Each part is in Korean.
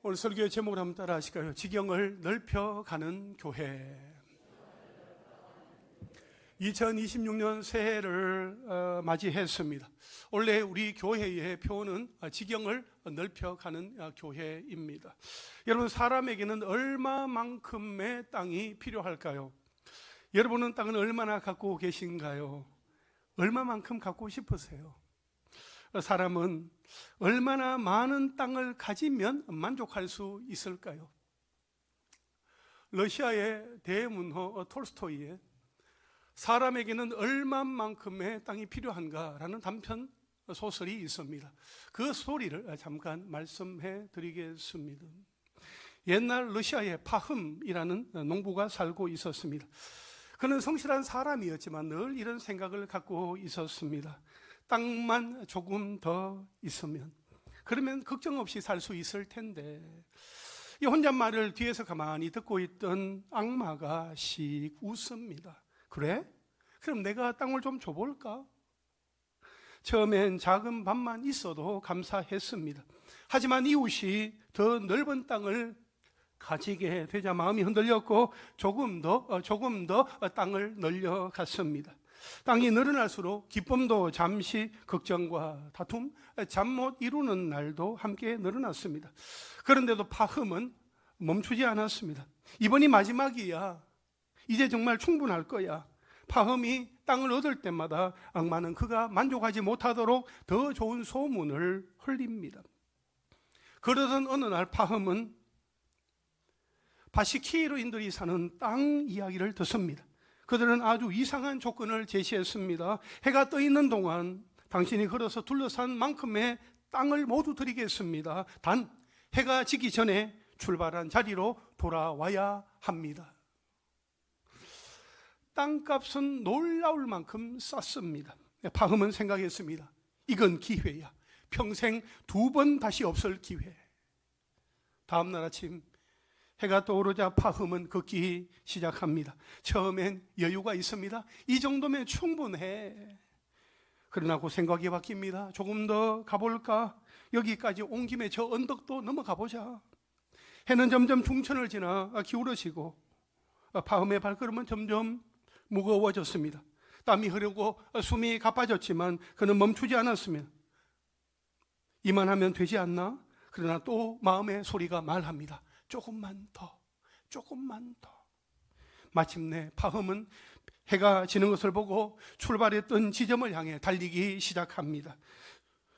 오늘 설교의 제목을 한번 따라 하실까요? 지경을 넓혀가는 교회. 2026년 새해를 맞이했습니다. 원래 우리 교회의 표어는 지경을 넓혀가는 교회입니다. 여러분, 사람에게는 얼마만큼의 땅이 필요할까요? 여러분은 땅을 얼마나 갖고 계신가요? 얼마만큼 갖고 싶으세요? 사람은 얼마나 많은 땅을 가지면 만족할 수 있을까요? 러시아의 대문호 톨스토이의 사람에게는 얼마만큼의 땅이 필요한가라는 단편 소설이 있습니다. 그 스토리를 잠깐 말씀해 드리겠습니다. 옛날 러시아의 파흠이라는 농부가 살고 있었습니다. 그는 성실한 사람이었지만 늘 이런 생각을 갖고 있었습니다. 땅만 조금 더 있으면, 그러면 걱정 없이 살 수 있을 텐데. 이 혼잣말을 뒤에서 가만히 듣고 있던 악마가 씩 웃습니다. 그래? 그럼 내가 땅을 좀 줘볼까? 처음엔 작은 밭만 있어도 감사했습니다. 하지만 이웃이 더 넓은 땅을 가지게 되자 마음이 흔들렸고 조금 더 땅을 늘려갔습니다. 땅이 늘어날수록 기쁨도 잠시, 걱정과 다툼, 잠 못 이루는 날도 함께 늘어났습니다. 그런데도 파흠은 멈추지 않았습니다. 이번이 마지막이야. 이제 정말 충분할 거야. 파흠이 땅을 얻을 때마다 악마는 그가 만족하지 못하도록 더 좋은 소문을 흘립니다. 그러던 어느 날 파흠은 바시키로인들이 사는 땅 이야기를 듣습니다. 그들은 아주 이상한 조건을 제시했습니다. 해가 떠 있는 동안 당신이 걸어서 둘러싼 만큼의 땅을 모두 드리겠습니다. 단 해가 지기 전에 출발한 자리로 돌아와야 합니다. 땅값은 놀라울 만큼 쌌습니다. 파흠은 생각했습니다. 이건 기회야. 평생 2번 다시 없을 기회. 다음 날 아침 해가 떠오르자 파흠은 걷기 시작합니다. 처음엔 여유가 있습니다. 이 정도면 충분해. 그러나 그 생각이 바뀝니다. 조금 더 가볼까? 여기까지 온 김에 저 언덕도 넘어가 보자. 해는 점점 중천을 지나 기울어지고 파흠의 발걸음은 점점 무거워졌습니다. 땀이 흐르고 숨이 가빠졌지만 그는 멈추지 않았습니다. 이만하면 되지 않나? 그러나 또 마음의 소리가 말합니다. 조금만 더. 마침내 파흠은 해가 지는 것을 보고 출발했던 지점을 향해 달리기 시작합니다.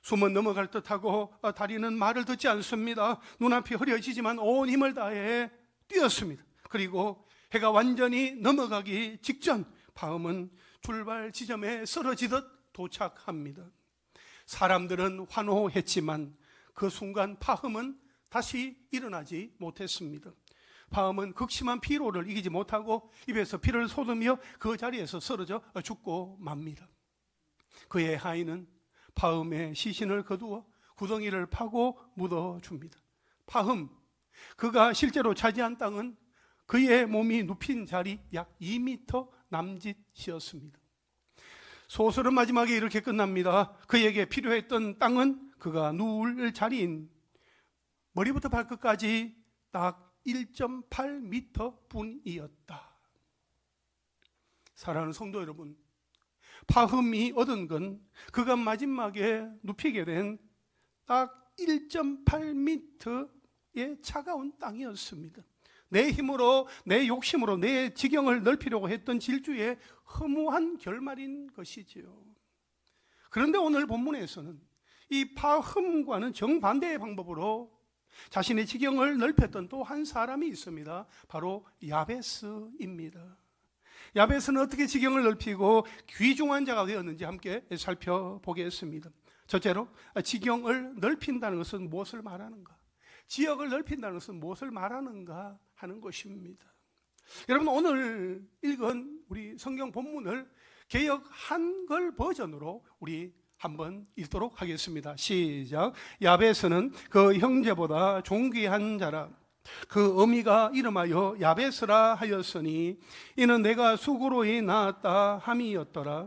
숨은 넘어갈 듯하고 다리는 말을 듣지 않습니다. 눈앞이 흐려지지만 온 힘을 다해 뛰었습니다. 그리고 해가 완전히 넘어가기 직전 파흠은 출발 지점에 쓰러지듯 도착합니다. 사람들은 환호했지만 그 순간 파흠은 다시 일어나지 못했습니다. 파흠은 극심한 피로를 이기지 못하고 입에서 피를 쏟으며 그 자리에서 쓰러져 죽고 맙니다. 그의 하인은 파흠의 시신을 거두어 구덩이를 파고 묻어줍니다. 파흠, 그가 실제로 차지한 땅은 그의 몸이 눕힌 자리 약 2m 남짓이었습니다. 소설은 마지막에 이렇게 끝납니다. 그에게 필요했던 땅은 그가 누울 자리인 머리부터 발끝까지 딱 1.8m 뿐이었다. 사랑하는 성도 여러분, 파흠이 얻은 건 그가 마지막에 눕히게 된 딱 1.8m의 차가운 땅이었습니다. 내 힘으로, 내 욕심으로 내 지경을 넓히려고 했던 질주의 허무한 결말인 것이지요. 그런데 오늘 본문에서는 이 파흠과는 정반대의 방법으로 자신의 지경을 넓혔던 또 한 사람이 있습니다. 바로 야베스입니다. 야베스는 어떻게 지경을 넓히고 귀중한 자가 되었는지 함께 살펴보겠습니다. 첫째로, 지경을 넓힌다는 것은 무엇을 말하는가? 지역을 넓힌다는 것은 무엇을 말하는가 하는 것입니다. 여러분, 오늘 읽은 우리 성경 본문을 개역 한글 버전으로 우리 한번 읽도록 하겠습니다. 시작. 야베스는 그 형제보다 존귀한 자라. 그 어미가 이름하여 야베스라 하였으니 이는 내가 수고로이 낳았다 함이었더라.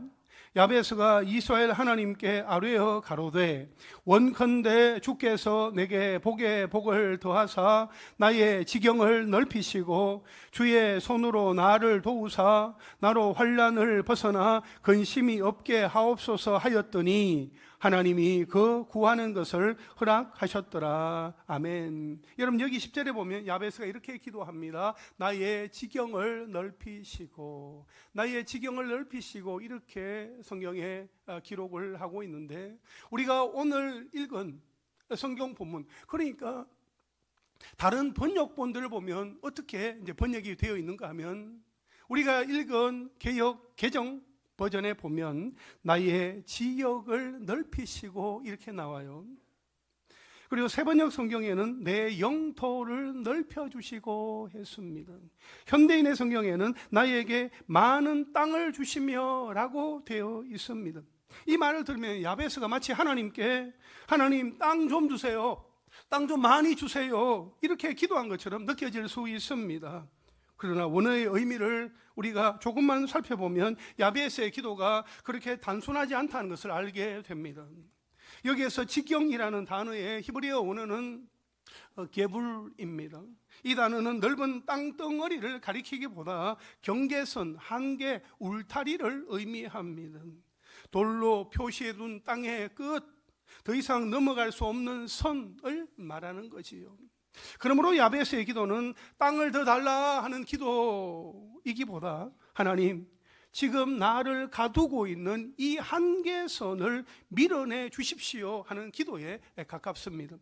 야베스가 이스라엘 하나님께 아뢰어 가로되 원컨대 주께서 내게 복에 복을 더하사 나의 지경을 넓히시고 주의 손으로 나를 도우사 나로 환난을 벗어나 근심이 없게 하옵소서 하였더니 하나님이 그 구하는 것을 허락하셨더라. 아멘. 여러분, 여기 10절에 보면 야베스가 이렇게 기도합니다. 나의 지경을 넓히시고, 나의 지경을 넓히시고, 이렇게 성경에 기록을 하고 있는데, 우리가 오늘 읽은 성경 본문, 그러니까 다른 번역본들을 보면 어떻게 이제 번역이 되어 있는가 하면, 우리가 읽은 개역 개정 버전에 보면 나의 지역을 넓히시고 이렇게 나와요. 그리고 세번역 성경에는 내 영토를 넓혀주시고 했습니다. 현대인의 성경에는 나에게 많은 땅을 주시며 라고 되어 있습니다. 이 말을 들으면 야베스가 마치 하나님께 하나님 땅 좀 주세요, 땅 좀 많이 주세요, 이렇게 기도한 것처럼 느껴질 수 있습니다. 그러나 원어의 의미를 우리가 조금만 살펴보면 야베스의 기도가 그렇게 단순하지 않다는 것을 알게 됩니다. 여기에서 지경이라는 단어의 히브리어 원어는 게불입니다. 이 단어는 넓은 땅덩어리를 가리키기보다 경계선, 한계, 울타리를 의미합니다. 돌로 표시해둔 땅의 끝, 더 이상 넘어갈 수 없는 선을 말하는 거지요. 그러므로 야베스의 기도는 땅을 더 달라 하는 기도이기보다 하나님, 지금 나를 가두고 있는 이 한계선을 밀어내 주십시오 하는 기도에 가깝습니다.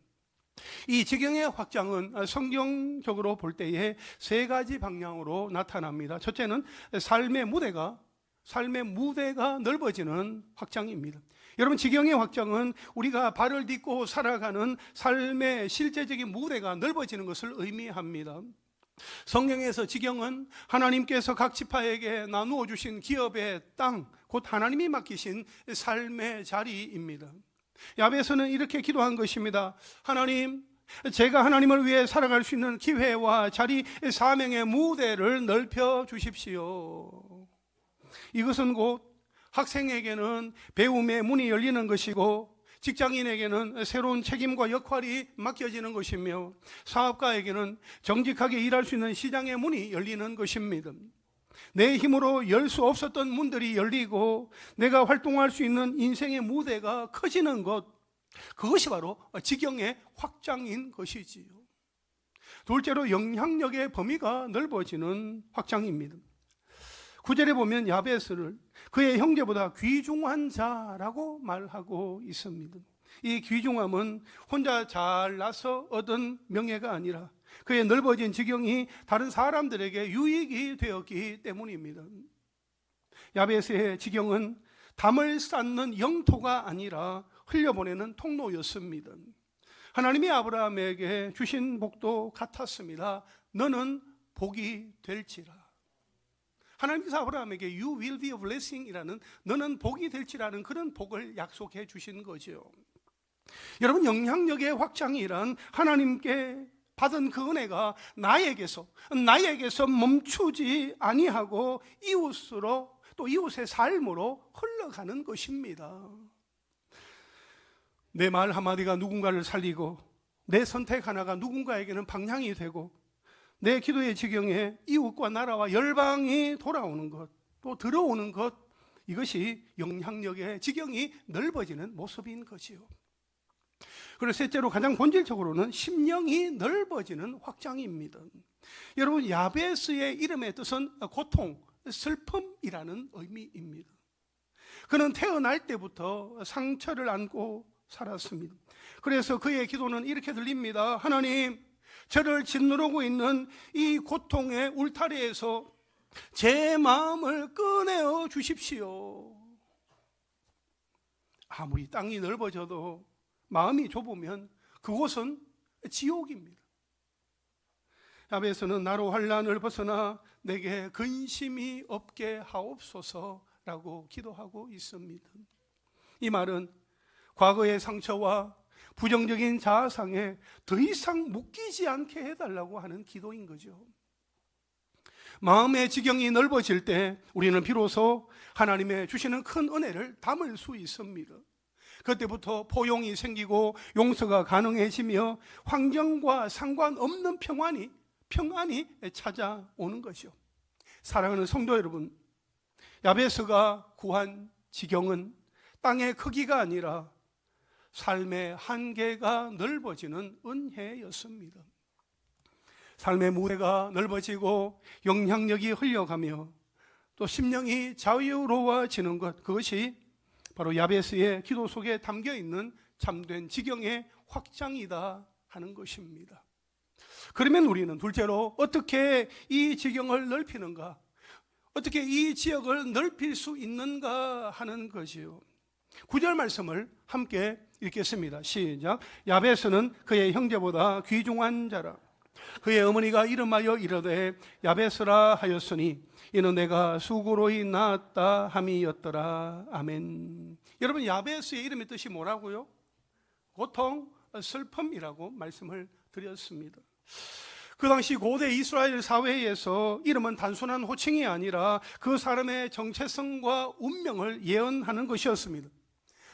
이 지경의 확장은 성경적으로 볼 때에 세 가지 방향으로 나타납니다. 첫째는 삶의 무대가 넓어지는 확장입니다. 여러분, 지경의 확장은 우리가 발을 딛고 살아가는 삶의 실제적인 무대가 넓어지는 것을 의미합니다. 성경에서 지경은 하나님께서 각 지파에게 나누어 주신 기업의 땅, 곧 하나님이 맡기신 삶의 자리입니다. 야베스는 이렇게 기도한 것입니다. 하나님, 제가 하나님을 위해 살아갈 수 있는 기회와 자리, 사명의 무대를 넓혀 주십시오. 이것은 곧 학생에게는 배움의 문이 열리는 것이고, 직장인에게는 새로운 책임과 역할이 맡겨지는 것이며, 사업가에게는 정직하게 일할 수 있는 시장의 문이 열리는 것입니다. 내 힘으로 열 수 없었던 문들이 열리고 내가 활동할 수 있는 인생의 무대가 커지는 것, 그것이 바로 지경의 확장인 것이지요. 둘째로 영향력의 범위가 넓어지는 확장입니다. 9절에 보면 야베스를 그의 형제보다 귀중한 자라고 말하고 있습니다. 이 귀중함은 혼자 잘나서 얻은 명예가 아니라 그의 넓어진 지경이 다른 사람들에게 유익이 되었기 때문입니다. 야베스의 지경은 담을 쌓는 영토가 아니라 흘려보내는 통로였습니다. 하나님이 아브라함에게 주신 복도 같았습니다. 너는 복이 될지라. 하나님께서 아브라함에게 You will be a blessing 이라는, 너는 복이 될지라는 그런 복을 약속해 주신 거죠. 여러분, 영향력의 확장이란 하나님께 받은 그 은혜가 나에게서 멈추지 아니하고 이웃으로, 또 이웃의 삶으로 흘러가는 것입니다. 내 말 한마디가 누군가를 살리고 내 선택 하나가 누군가에게는 방향이 되고 내 기도의 지경에 이웃과 나라와 열방이 돌아오는 것, 또 들어오는 것, 이것이 영향력의 지경이 넓어지는 모습인 것이요. 그리고 셋째로 가장 본질적으로는 심령이 넓어지는 확장입니다. 여러분, 야베스의 이름의 뜻은 고통, 슬픔이라는 의미입니다. 그는 태어날 때부터 상처를 안고 살았습니다. 그래서 그의 기도는 이렇게 들립니다. 하나님, 저를 짓누르고 있는 이 고통의 울타리에서 제 마음을 꺼내어 주십시오. 아무리 땅이 넓어져도 마음이 좁으면 그곳은 지옥입니다. 야베스는 나로 환난을 벗어나 내게 근심이 없게 하옵소서라고 기도하고 있습니다. 이 말은 과거의 상처와 부정적인 자아상에 더 이상 묶이지 않게 해달라고 하는 기도인 거죠. 마음의 지경이 넓어질 때 우리는 비로소 하나님의 주시는 큰 은혜를 담을 수 있습니다. 그때부터 포용이 생기고 용서가 가능해지며 환경과 상관없는 평안이 찾아오는 것이요. 사랑하는 성도 여러분, 야베스가 구한 지경은 땅의 크기가 아니라 삶의 한계가 넓어지는 은혜였습니다. 삶의 무게가 넓어지고 영향력이 흘려가며 또 심령이 자유로워지는 것, 그것이 바로 야베스의 기도 속에 담겨있는 참된 지경의 확장이다 하는 것입니다. 그러면 우리는 둘째로 어떻게 이 지경을 넓히는가, 어떻게 이 지역을 넓힐 수 있는가 하는 것이요. 9절 말씀을 함께 읽겠습니다. 시작. 야베스는 그의 형제보다 귀중한 자라. 그의 어머니가 이름하여 이르되 야베스라 하였으니 이는 내가 수고로이 낳았다 함이었더라. 아멘. 여러분, 야베스의 이름의 뜻이 뭐라고요? 고통, 슬픔이라고 말씀을 드렸습니다. 그 당시 고대 이스라엘 사회에서 이름은 단순한 호칭이 아니라 그 사람의 정체성과 운명을 예언하는 것이었습니다.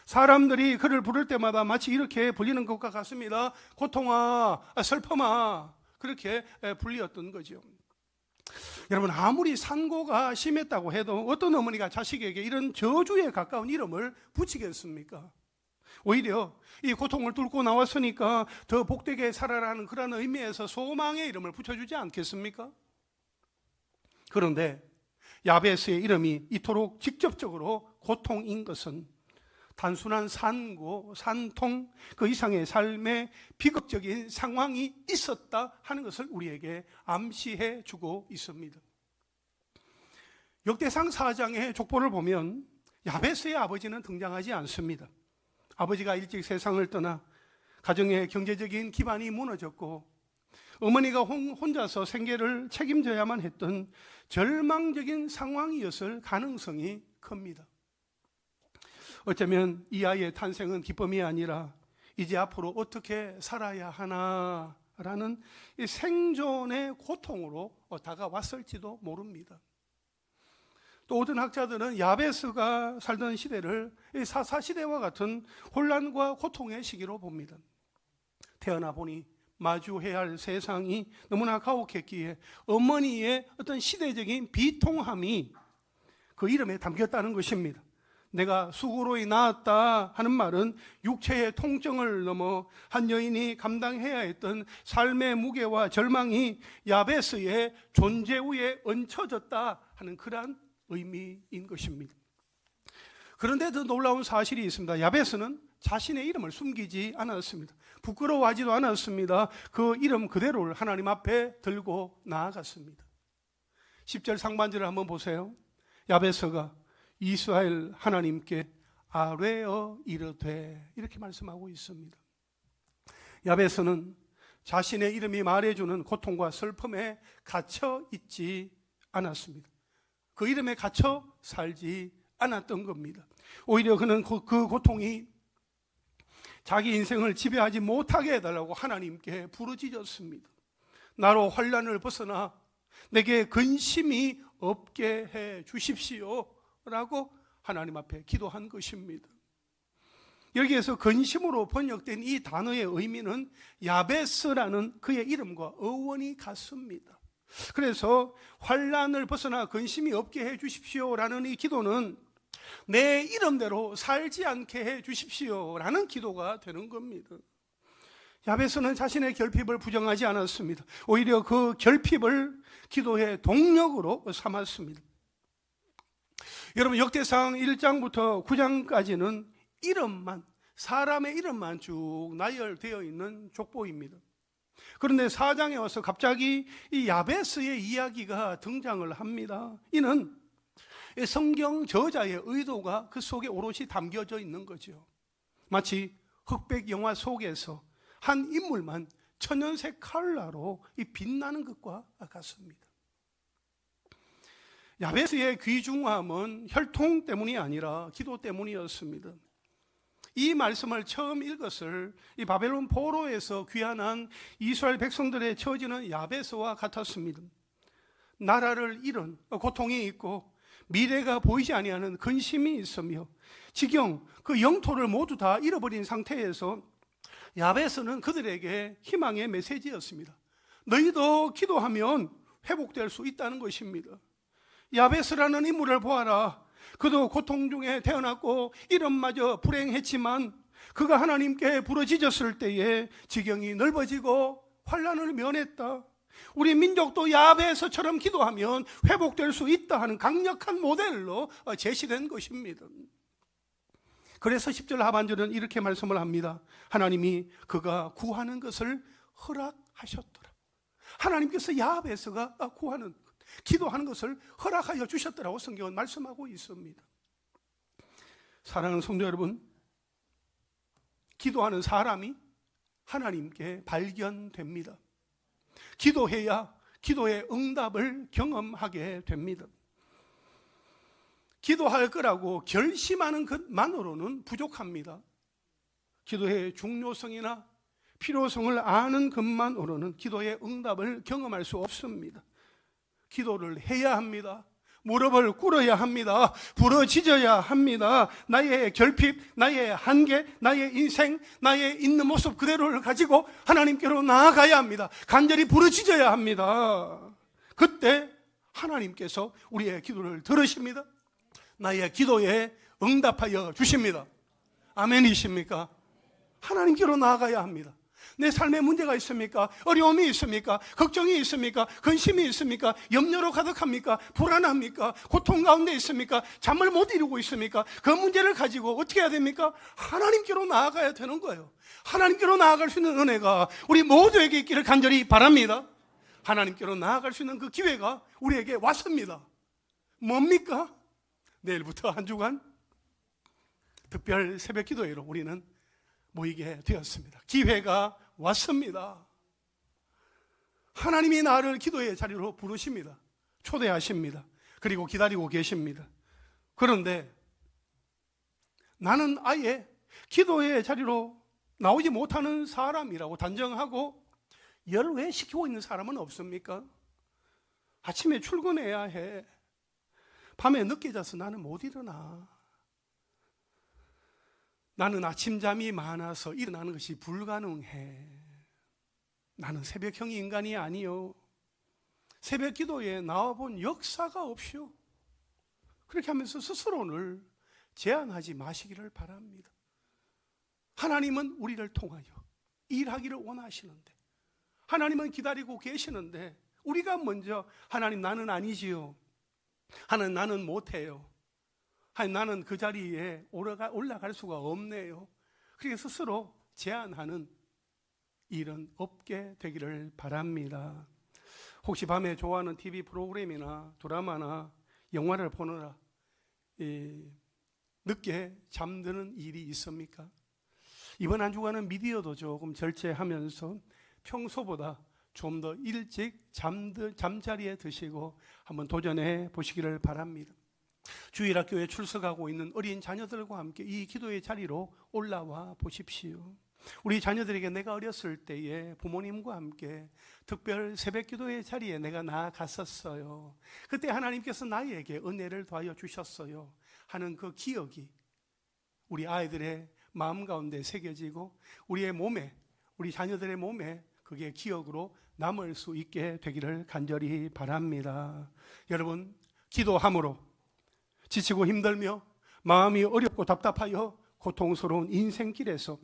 사람들이 그를 부를 때마다 마치 이렇게 불리는 것과 같습니다. 고통아, 슬픔아, 그렇게 불리었던 거죠. 여러분, 아무리 산고가 심했다고 해도 어떤 어머니가 자식에게 이런 저주에 가까운 이름을 붙이겠습니까? 오히려 이 고통을 뚫고 나왔으니까 더 복되게 살아라는 그런 의미에서 소망의 이름을 붙여주지 않겠습니까? 그런데 야베스의 이름이 이토록 직접적으로 고통인 것은 단순한 산고, 산통, 그 이상의 삶의 비극적인 상황이 있었다 하는 것을 우리에게 암시해 주고 있습니다. 역대상 4장의 족보를 보면 야베스의 아버지는 등장하지 않습니다. 아버지가 일찍 세상을 떠나 가정의 경제적인 기반이 무너졌고 어머니가 혼자서 생계를 책임져야만 했던 절망적인 상황이었을 가능성이 큽니다. 어쩌면 이 아이의 탄생은 기쁨이 아니라 이제 앞으로 어떻게 살아야 하나라는 이 생존의 고통으로 다가왔을지도 모릅니다. 또 어떤 학자들은 야베스가 살던 시대를 사사시대와 같은 혼란과 고통의 시기로 봅니다. 태어나 보니 마주해야 할 세상이 너무나 가혹했기에 어머니의 어떤 시대적인 비통함이 그 이름에 담겼다는 것입니다. 내가 수고로이 낳았다 하는 말은 육체의 통증을 넘어 한 여인이 감당해야 했던 삶의 무게와 절망이 야베스의 존재 위에 얹혀졌다 하는 그러한 의미인 것입니다. 그런데 더 놀라운 사실이 있습니다. 야베스는 자신의 이름을 숨기지 않았습니다. 부끄러워하지도 않았습니다. 그 이름 그대로를 하나님 앞에 들고 나아갔습니다. 10절 상반절을 한번 보세요. 야베스가 이스라엘 하나님께 아뢰어 이르되, 이렇게 말씀하고 있습니다. 야베스는 자신의 이름이 말해주는 고통과 슬픔에 갇혀 있지 않았습니다. 그 이름에 갇혀 살지 않았던 겁니다. 오히려 그는 그 고통이 자기 인생을 지배하지 못하게 해달라고 하나님께 부르짖었습니다. 나로 환난을 벗어나 내게 근심이 없게 해 주십시오 라고 하나님 앞에 기도한 것입니다. 여기에서 근심으로 번역된 이 단어의 의미는 야베스라는 그의 이름과 어원이 같습니다. 그래서 환난을 벗어나 근심이 없게 해 주십시오라는 이 기도는 내 이름대로 살지 않게 해 주십시오라는 기도가 되는 겁니다. 야베스는 자신의 결핍을 부정하지 않았습니다. 오히려 그 결핍을 기도의 동력으로 삼았습니다. 여러분, 역대상 1장부터 9장까지는 이름만, 사람의 이름만 쭉 나열되어 있는 족보입니다. 그런데 4장에 와서 갑자기 이 야베스의 이야기가 등장을 합니다. 이는 성경 저자의 의도가 그 속에 오롯이 담겨져 있는 거죠. 마치 흑백 영화 속에서 한 인물만 천연색 칼라로 빛나는 것과 같습니다. 야베스의 귀중함은 혈통 때문이 아니라 기도 때문이었습니다. 이 말씀을 처음 읽었을 이 바벨론 포로에서 귀환한 이스라엘 백성들의 처지는 야베스와 같았습니다. 나라를 잃은 고통이 있고 미래가 보이지 아니하는 근심이 있으며 지경 그 영토를 모두 다 잃어버린 상태에서 야베스는 그들에게 희망의 메시지였습니다. 너희도 기도하면 회복될 수 있다는 것입니다. 야베스라는 인물을 보아라. 그도 고통 중에 태어났고 이름마저 불행했지만 그가 하나님께 부르짖었을 때에 지경이 넓어지고 환난을 면했다. 우리 민족도 야베스처럼 기도하면 회복될 수 있다 하는 강력한 모델로 제시된 것입니다. 그래서 10절 하반절은 이렇게 말씀을 합니다. 하나님이 그가 구하는 것을 허락하셨더라. 하나님께서 야베스가 구하는, 기도하는 것을 허락하여 주셨더라고 성경은 말씀하고 있습니다. 사랑하는 성도 여러분, 기도하는 사람이 하나님께 발견됩니다. 기도해야 기도의 응답을 경험하게 됩니다. 기도할 거라고 결심하는 것만으로는 부족합니다. 기도의 중요성이나 필요성을 아는 것만으로는 기도의 응답을 경험할 수 없습니다. 기도를 해야 합니다. 무릎을 꿇어야 합니다. 부르짖어야 합니다. 나의 결핍, 나의 한계, 나의 인생, 나의 있는 모습 그대로를 가지고 하나님께로 나아가야 합니다. 간절히 부르짖어야 합니다. 그때 하나님께서 우리의 기도를 들으십니다. 나의 기도에 응답하여 주십니다. 아멘이십니까? 하나님께로 나아가야 합니다. 내 삶에 문제가 있습니까? 어려움이 있습니까? 걱정이 있습니까? 근심이 있습니까? 염려로 가득합니까? 불안합니까? 고통 가운데 있습니까? 잠을 못 이루고 있습니까? 그 문제를 가지고 어떻게 해야 됩니까? 하나님께로 나아가야 되는 거예요. 하나님께로 나아갈 수 있는 은혜가 우리 모두에게 있기를 간절히 바랍니다. 하나님께로 나아갈 수 있는 그 기회가 우리에게 왔습니다. 뭡니까? 내일부터 한 주간 특별 새벽 기도회로 우리는 모이게 되었습니다. 기회가 왔습니다. 하나님이 나를 기도의 자리로 부르십니다. 초대하십니다. 그리고 기다리고 계십니다. 그런데 나는 아예 기도의 자리로 나오지 못하는 사람이라고 단정하고 열외시키고 있는 사람은 없습니까? 아침에 출근해야 해. 밤에 늦게 자서 나는 못 일어나. 나는 아침잠이 많아서 일어나는 것이 불가능해. 나는 새벽형 인간이 아니요. 새벽 기도에 나와본 역사가 없이요. 그렇게 하면서 스스로를 제한하지 마시기를 바랍니다. 하나님은 우리를 통하여 일하기를 원하시는데, 하나님은 기다리고 계시는데 우리가 먼저 하나님 나는 아니지요. 하나님 나는 못해요. 하나님 나는 그 자리에 올라갈 수가 없네요. 그렇게 스스로 제한하는 일은 없게 되기를 바랍니다. 혹시 밤에 좋아하는 TV 프로그램이나 드라마나 영화를 보느라 늦게 잠드는 일이 있습니까? 이번 한 주간은 미디어도 조금 절제하면서 평소보다 좀 더 일찍 잠자리에 드시고 한번 도전해 보시기를 바랍니다. 주일학교에 출석하고 있는 어린 자녀들과 함께 이 기도의 자리로 올라와 보십시오. 우리 자녀들에게 내가 어렸을 때에 부모님과 함께 특별 새벽 기도의 자리에 내가 나아갔었어요. 그때 하나님께서 나에게 은혜를 더하여 주셨어요 하는 그 기억이 우리 아이들의 마음 가운데 새겨지고 우리의 몸에, 우리 자녀들의 몸에 그게 기억으로 남을 수 있게 되기를 간절히 바랍니다. 여러분, 기도함으로 지치고 힘들며 마음이 어렵고 답답하여 고통스러운 인생길에서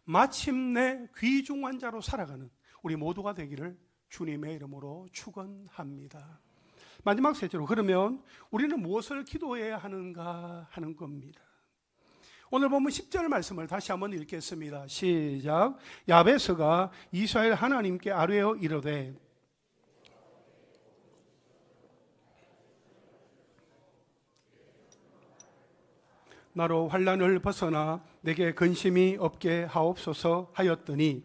마침내 귀중한 자로 살아가는 우리 모두가 되기를 주님의 이름으로 축원합니다. 마지막 셋째로, 그러면 우리는 무엇을 기도해야 하는가 하는 겁니다. 오늘 보면 10절 말씀을 다시 한번 읽겠습니다. 시작. 야베스가 이스라엘 하나님께 아뢰어 이르되 나로 환난을 벗어나 내게 근심이 없게 하옵소서 하였더니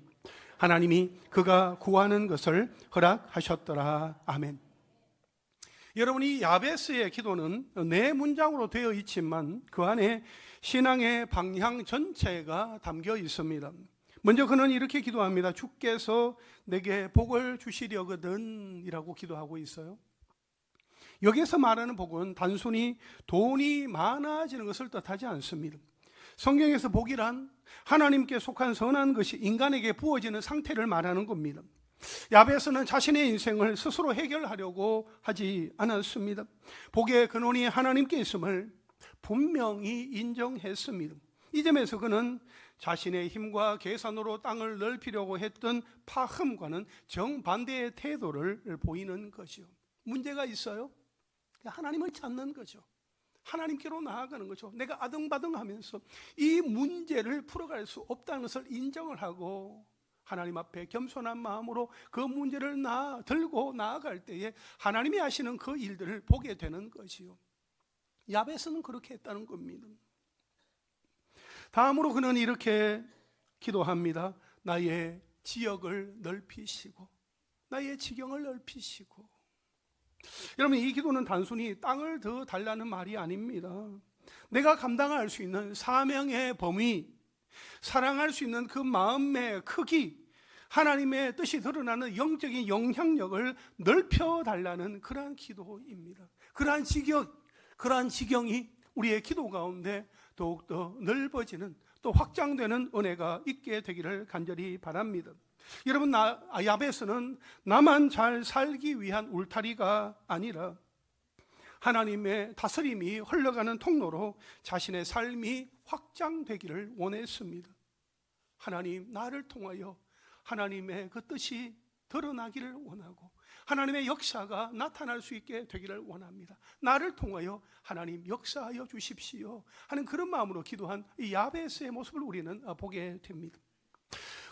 하나님이 그가 구하는 것을 허락하셨더라. 아멘. 여러분, 이 야베스의 기도는 네 문장으로 되어 있지만 그 안에 신앙의 방향 전체가 담겨 있습니다. 먼저 그는 이렇게 기도합니다. 주께서 내게 복을 주시려거든 이라고 기도하고 있어요. 여기서 말하는 복은 단순히 돈이 많아지는 것을 뜻하지 않습니다. 성경에서 복이란 하나님께 속한 선한 것이 인간에게 부어지는 상태를 말하는 겁니다. 야베스는 자신의 인생을 스스로 해결하려고 하지 않았습니다. 복의 근원이 하나님께 있음을 분명히 인정했습니다. 이 점에서 그는 자신의 힘과 계산으로 땅을 넓히려고 했던 파흠과는 정반대의 태도를 보이는 것이요. 문제가 있어요? 하나님을 찾는 거죠. 하나님께로 나아가는 거죠. 내가 아등바등하면서 이 문제를 풀어갈 수 없다는 것을 인정을 하고 하나님 앞에 겸손한 마음으로 그 문제를 들고 나아갈 때에 하나님이 하시는 그 일들을 보게 되는 것이요. 야베스는 그렇게 했다는 겁니다. 다음으로 그는 이렇게 기도합니다. 나의 지역을 넓히시고 나의 지경을 넓히시고. 여러분, 이 기도는 단순히 땅을 더 달라는 말이 아닙니다. 내가 감당할 수 있는 사명의 범위, 사랑할 수 있는 그 마음의 크기, 하나님의 뜻이 드러나는 영적인 영향력을 넓혀달라는 그러한 기도입니다. 그러한 지경이 우리의 기도 가운데 더욱더 넓어지는, 또 확장되는 은혜가 있게 되기를 간절히 바랍니다. 여러분, 야베스는 나만 잘 살기 위한 울타리가 아니라 하나님의 다스림이 흘러가는 통로로 자신의 삶이 확장되기를 원했습니다. 하나님, 나를 통하여 하나님의 그 뜻이 드러나기를 원하고 하나님의 역사가 나타날 수 있게 되기를 원합니다. 나를 통하여 하나님 역사하여 주십시오 하는 그런 마음으로 기도한 이 야베스의 모습을 우리는 보게 됩니다.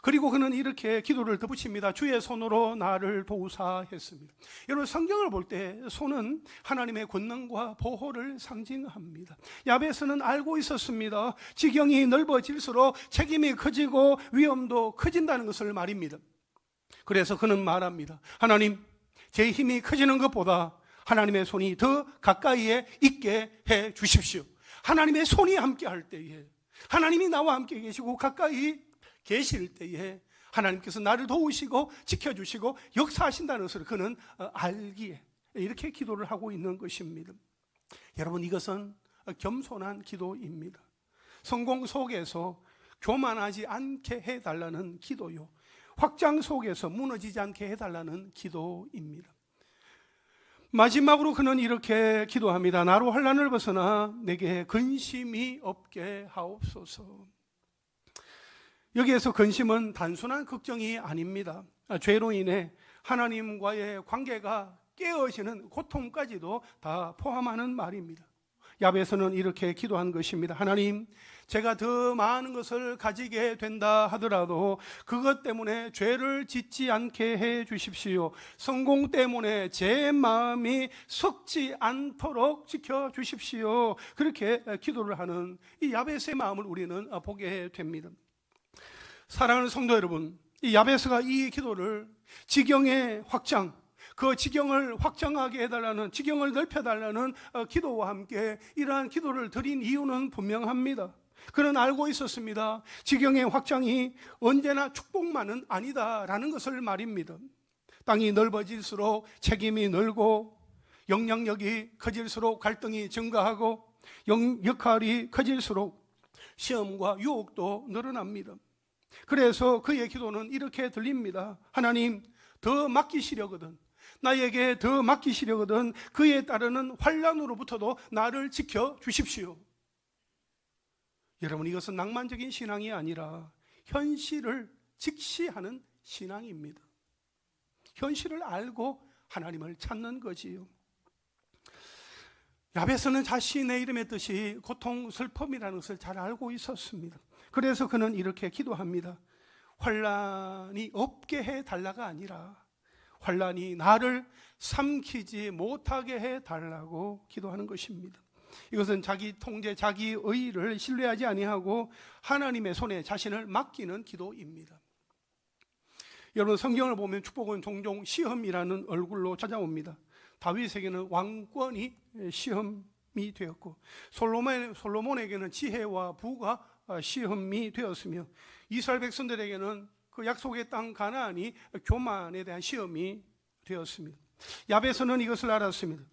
그리고 그는 이렇게 기도를 덧붙입니다. 주의 손으로 나를 도우사 했습니다. 여러분, 성경을 볼 때 손은 하나님의 권능과 보호를 상징합니다. 야베스는 알고 있었습니다. 지경이 넓어질수록 책임이 커지고 위험도 커진다는 것을 말입니다. 그래서 그는 말합니다. 하나님, 제 힘이 커지는 것보다 하나님의 손이 더 가까이에 있게 해 주십시오. 하나님의 손이 함께 할 때에, 하나님이 나와 함께 계시고 가까이 계실 때에 하나님께서 나를 도우시고 지켜주시고 역사하신다는 것을 그는 알기에 이렇게 기도를 하고 있는 것입니다. 여러분, 이것은 겸손한 기도입니다. 성공 속에서 교만하지 않게 해달라는 기도요, 확장 속에서 무너지지 않게 해달라는 기도입니다. 마지막으로 그는 이렇게 기도합니다. 나로 환난을 벗어나 내게 근심이 없게 하옵소서. 여기에서 근심은 단순한 걱정이 아닙니다. 죄로 인해 하나님과의 관계가 깨어지는 고통까지도 다 포함하는 말입니다. 야베스는 이렇게 기도한 것입니다. 하나님, 제가 더 많은 것을 가지게 된다 하더라도 그것 때문에 죄를 짓지 않게 해 주십시오. 성공 때문에 제 마음이 썩지 않도록 지켜 주십시오. 그렇게 기도를 하는 이 야베스의 마음을 우리는 보게 됩니다. 사랑하는 성도 여러분, 이 야베스가 이 기도를 지경의 확장, 그 지경을 확장하게 해달라는, 지경을 넓혀달라는 기도와 함께 이러한 기도를 드린 이유는 분명합니다. 그는 알고 있었습니다. 지경의 확장이 언제나 축복만은 아니다라는 것을 말입니다. 땅이 넓어질수록 책임이 늘고 영향력이 커질수록 갈등이 증가하고 역할이 커질수록 시험과 유혹도 늘어납니다. 그래서 그의 기도는 이렇게 들립니다. 하나님, 더 맡기시려거든, 나에게 더 맡기시려거든 그에 따르는 환난으로부터도 나를 지켜 주십시오. 여러분, 이것은 낭만적인 신앙이 아니라 현실을 직시하는 신앙입니다. 현실을 알고 하나님을 찾는 거지요. 야베스는 자신의 이름의 뜻이 고통, 슬픔이라는 것을 잘 알고 있었습니다. 그래서 그는 이렇게 기도합니다. 환난이 없게 해달라가 아니라 환난이 나를 삼키지 못하게 해달라고 기도하는 것입니다. 이것은 자기 통제, 자기 의를 신뢰하지 아니하고 하나님의 손에 자신을 맡기는 기도입니다. 여러분, 성경을 보면 축복은 종종 시험이라는 얼굴로 찾아옵니다. 다윗에게는 왕권이 시험이 되었고 솔로몬에게는 지혜와 부가 시험이 되었으며 이스라엘 백성들에게는 그 약속의 땅 가나안이 교만에 대한 시험이 되었습니다. 야베스는 이것을 알았습니다.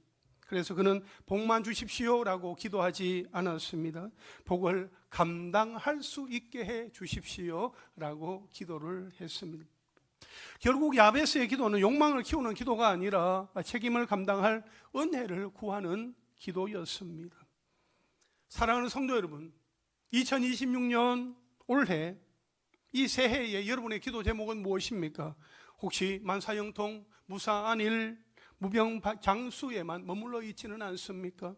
그래서 그는 복만 주십시오라고 기도하지 않았습니다. 복을 감당할 수 있게 해 주십시오라고 기도를 했습니다. 결국 야베스의 기도는 욕망을 키우는 기도가 아니라 책임을 감당할 은혜를 구하는 기도였습니다. 사랑하는 성도 여러분, 2026년 올해 이 새해의 여러분의 기도 제목은 무엇입니까? 혹시 만사형통, 무사안일, 무병장수에만 머물러 있지는 않습니까?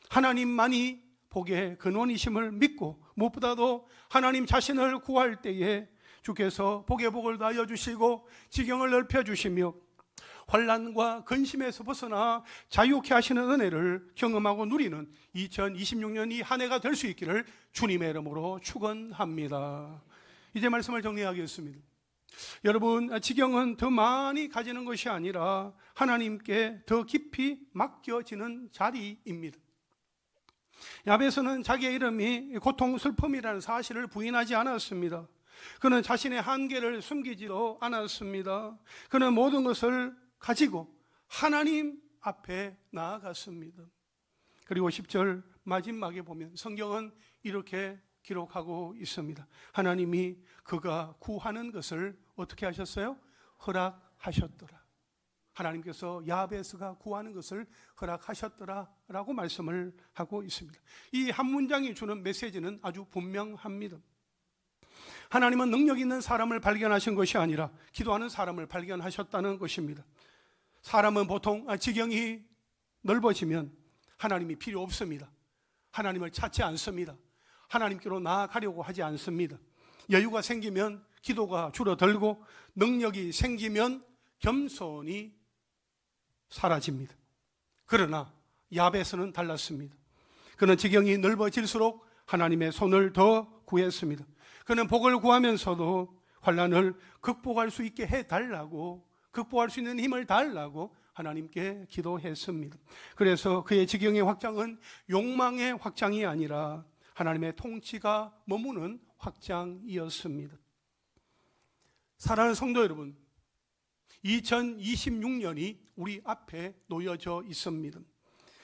하나님만이 복의 근원이심을 믿고 무엇보다도 하나님 자신을 구할 때에 주께서 복의 복을 다하여 주시고 지경을 넓혀 주시며 환난과 근심에서 벗어나 자유케 하시는 은혜를 경험하고 누리는 2026년 이 한 해가 될 수 있기를 주님의 이름으로 축원합니다. 이제 말씀을 정리하겠습니다. 여러분, 지경은 더 많이 가지는 것이 아니라 하나님께 더 깊이 맡겨지는 자리입니다. 야베스는 자기의 이름이 고통, 슬픔이라는 사실을 부인하지 않았습니다. 그는 자신의 한계를 숨기지도 않았습니다. 그는 모든 것을 가지고 하나님 앞에 나아갔습니다. 그리고 10절 마지막에 보면 성경은 이렇게 기록하고 있습니다. 하나님이 그가 구하는 것을 어떻게 하셨어요? 허락하셨더라. 하나님께서 야베스가 구하는 것을 허락하셨더라라고 말씀을 하고 있습니다. 이 한 문장이 주는 메시지는 아주 분명합니다. 하나님은 능력 있는 사람을 발견하신 것이 아니라 기도하는 사람을 발견하셨다는 것입니다. 사람은 보통 지경이 넓어지면 하나님이 필요 없습니다. 하나님을 찾지 않습니다. 하나님께로 나아가려고 하지 않습니다. 여유가 생기면 기도가 줄어들고 능력이 생기면 겸손이 사라집니다. 그러나 야베스는 달랐습니다. 그는 지경이 넓어질수록 하나님의 손을 더 구했습니다. 그는 복을 구하면서도 환난을 극복할 수 있게 해달라고, 극복할 수 있는 힘을 달라고 하나님께 기도했습니다. 그래서 그의 지경의 확장은 욕망의 확장이 아니라 하나님의 통치가 머무는 확장이었습니다. 사랑하는 성도 여러분, 2026년이 우리 앞에 놓여져 있습니다.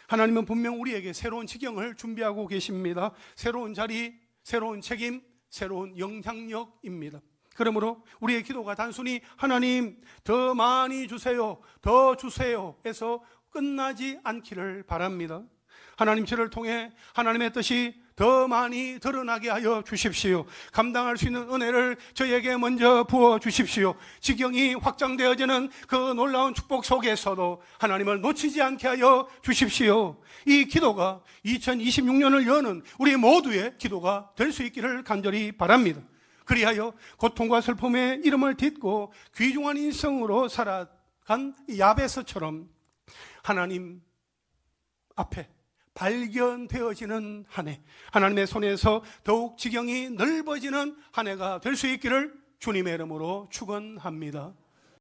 하나님은 분명 우리에게 새로운 지경을 준비하고 계십니다. 새로운 자리, 새로운 책임, 새로운 영향력입니다. 그러므로 우리의 기도가 단순히 하나님 더 많이 주세요, 더 주세요 해서 끝나지 않기를 바랍니다. 하나님 저를 통해 하나님의 뜻이 더 많이 드러나게 하여 주십시오. 감당할 수 있는 은혜를 저에게 먼저 부어 주십시오. 지경이 확장되어지는 그 놀라운 축복 속에서도 하나님을 놓치지 않게 하여 주십시오. 이 기도가 2026년을 여는 우리 모두의 기도가 될 수 있기를 간절히 바랍니다. 그리하여 고통과 슬픔의 이름을 딛고 귀중한 인생으로 살아간 야베스처럼 하나님 앞에 발견되어지는 한 해, 하나님의 손에서 더욱 지경이 넓어지는 한 해가 될 수 있기를 주님의 이름으로 축원합니다.